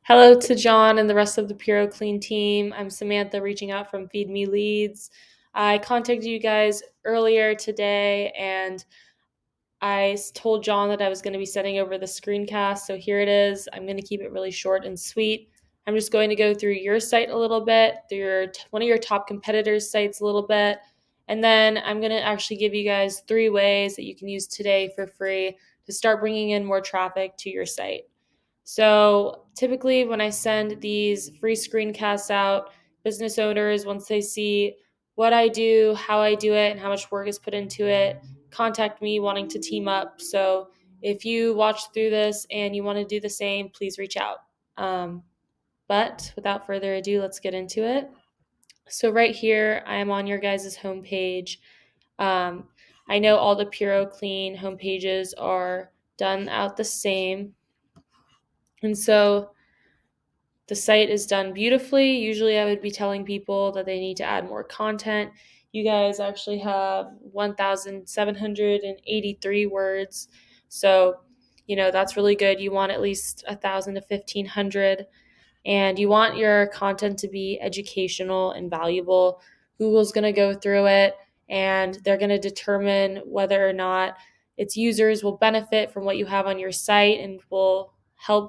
Hello to John and the rest of the PuroClean team. I'm Samantha reaching out from Feed Me Leads. I contacted you guys earlier today and I told John that I was going to be sending over the screencast. So here it is. I'm going to keep it really short and sweet. I'm just going to go through your site a little bit, through one of your top competitors' sites a little bit, and then I'm going to actually give you guys 3 ways that you can use today for free to start bringing in more traffic to your site. So typically, when I send these free screencasts out, business owners, once they see what I do, how I do it, and how much work is put into it, contact me wanting to team up. So if you watch through this and you want to do the same, please reach out. But without further ado, let's get into it. So right here, I am on your guys' homepage. Um, I know all the PuroClean homepages are done out the same. And so the site is done beautifully. Usually I would be telling people that they need to add more content. You guys actually have 1,783 words. So, that's really good. You want at least 1,000 to 1,500. And you want your content to be educational and valuable. Google's going to go through it and they're going to determine whether or not its users will benefit from what you have on your site and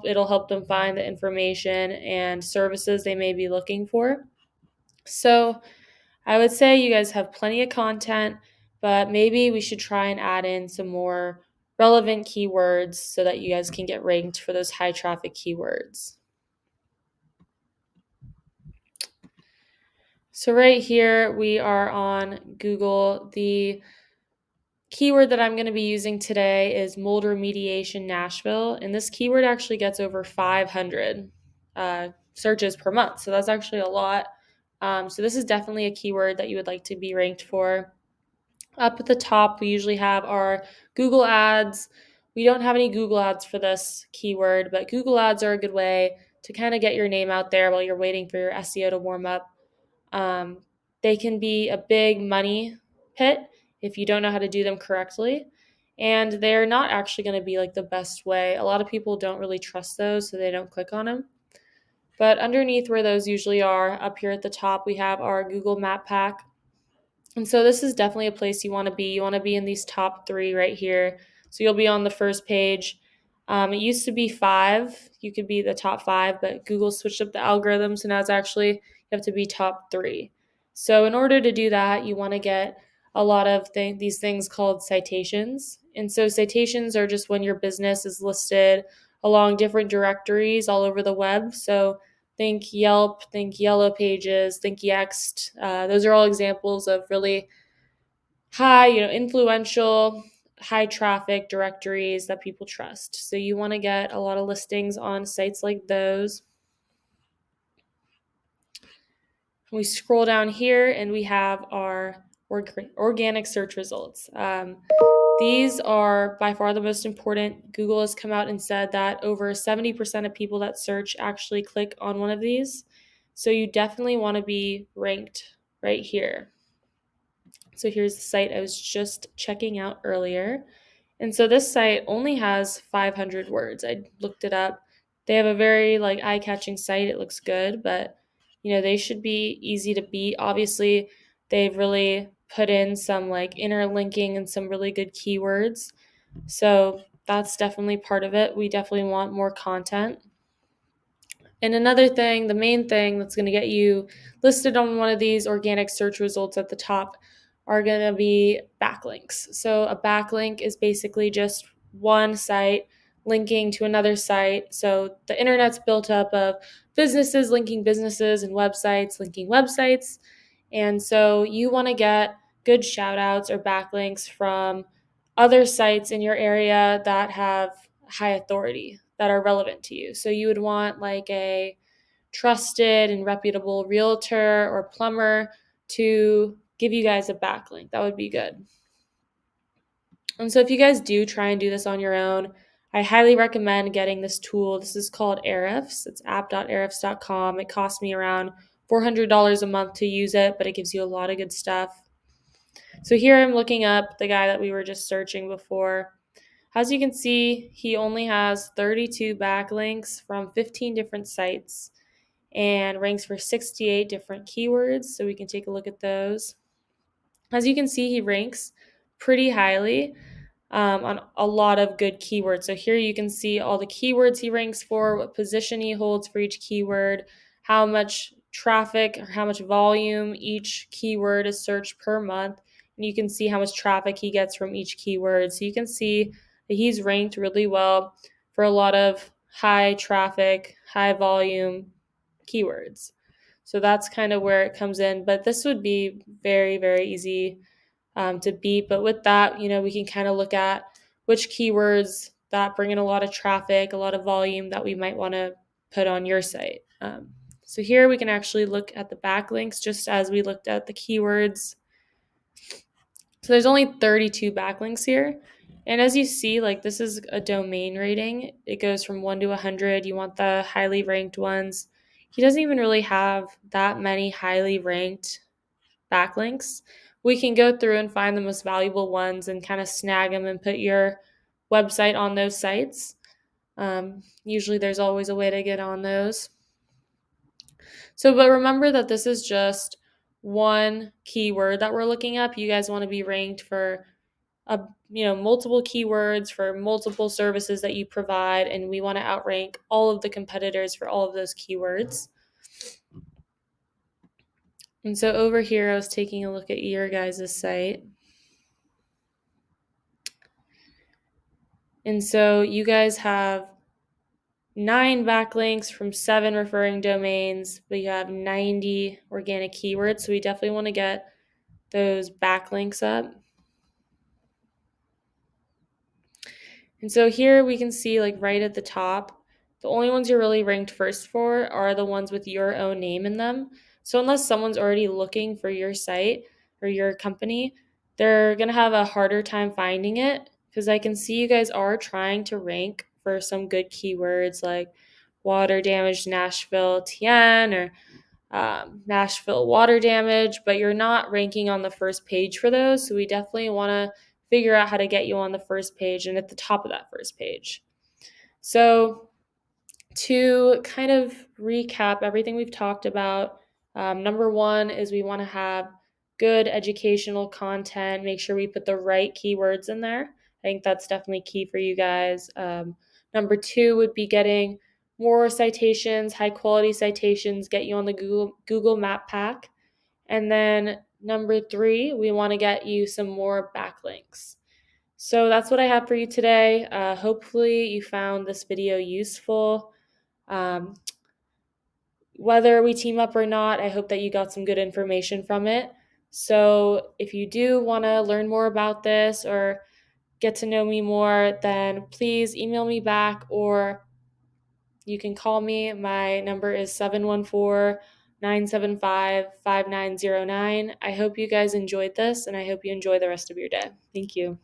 it'll help them find the information and services they may be looking for. So, I would say you guys have plenty of content, but maybe we should try and add in some more relevant keywords so that you guys can get ranked for those high traffic keywords. So right here, we are on Google. The keyword that I'm going to be using today is mold remediation Nashville, and this keyword actually gets over 500 searches per month. So that's actually a lot. So this is definitely a keyword that you would like to be ranked for. Up at the top, we usually have our Google ads. We don't have any Google ads for this keyword, but Google ads are a good way to kind of get your name out there while you're waiting for your SEO to warm up. Um, they can be a big money pit if you don't know how to do them correctly. And they're not actually going to be like the best way. A lot of people don't really trust those, so they don't click on them. But underneath where those usually are, up here at the top, we have our Google Map Pack. And so this is definitely a place you want to be. You want to be in these top 3 right here. So you'll be on the first page. It used to be 5. You could be the top 5, but Google switched up the algorithm. So now it's actually, you have to be top 3. So in order to do that, you want to get a lot of these things called citations. And so citations are just when your business is listed along different directories all over the web. So think Yelp, think Yellow Pages, think Yext. Those are all examples of really high, influential, high traffic directories that people trust. So you want to get a lot of listings on sites like those. We scroll down here and we have our organic search results. These are by far the most important. Google has come out and said that over 70% of people that search actually click on one of these. So you definitely want to be ranked right here. So here's the site I was just checking out earlier. And so this site only has 500 words. I looked it up. They have a very eye-catching site. It looks good, but they should be easy to beat. Obviously, they've really put in some interlinking and some really good keywords. So that's definitely part of it. We definitely want more content. And another thing, the main thing that's going to get you listed on one of these organic search results at the top are going to be backlinks. So a backlink is basically just one site linking to another site. So the internet's built up of businesses linking businesses and websites linking websites. And so you want to get good shout outs or backlinks from other sites in your area that have high authority that are relevant to you. So you would want like a trusted and reputable realtor or plumber to give you guys a backlink. That would be good. And so if you guys do try and do this on your own, I highly recommend getting this tool. This is called Ahrefs. It's app.ahrefs.com. It costs me around $400 a month to use it, but it gives you a lot of good stuff. So here I'm looking up the guy that we were just searching before. As you can see, he only has 32 backlinks from 15 different sites and ranks for 68 different keywords. So we can take a look at those. As you can see, he ranks pretty highly on a lot of good keywords. So here you can see all the keywords he ranks for, what position he holds for each keyword, how much traffic or how much volume each keyword is searched per month. And you can see how much traffic he gets from each keyword. So you can see that he's ranked really well for a lot of high traffic, high volume keywords. So that's kind of where it comes in. But this would be very, very easy to beat. But with that, we can kind of look at which keywords that bring in a lot of traffic, a lot of volume that we might want to put on your site. So here we can actually look at the backlinks just as we looked at the keywords. So there's only 32 backlinks here. And as you see, like this is a domain rating. It goes from 1 to 100. You want the highly ranked ones. He doesn't even really have that many highly ranked backlinks. We can go through and find the most valuable ones and kind of snag them and put your website on those sites. Usually there's always a way to get on those. So, but remember that this is just one keyword that we're looking up. You guys want to be ranked for multiple keywords for multiple services that you provide, and we want to outrank all of the competitors for all of those keywords. And so over here, I was taking a look at your guys' site. And so you guys have 9 backlinks from 7 referring domains, but you have 90 organic keywords. So we definitely want to get those backlinks up. And so here we can see, like right at the top, the only ones you're really ranked first for are the ones with your own name in them. So unless someone's already looking for your site or your company, they're going to have a harder time finding it, because I can see you guys are trying to rank for some good keywords like water damage Nashville TN or Nashville water damage, but you're not ranking on the first page for those. So we definitely want to figure out how to get you on the first page and at the top of that first page. So to kind of recap everything we've talked about, number 1 is we want to have good educational content. Make sure we put the right keywords in there. I think that's definitely key for you guys. Number 2 would be getting more citations, high quality citations, get you on the Google Map Pack. And then number 3, we want to get you some more backlinks. So that's what I have for you today. Hopefully you found this video useful. Whether we team up or not, I hope that you got some good information from it. So if you do want to learn more about this or get to know me more, then please email me back or you can call me. My number is 714-975-5909. I hope you guys enjoyed this, and I hope you enjoy the rest of your day. Thank you.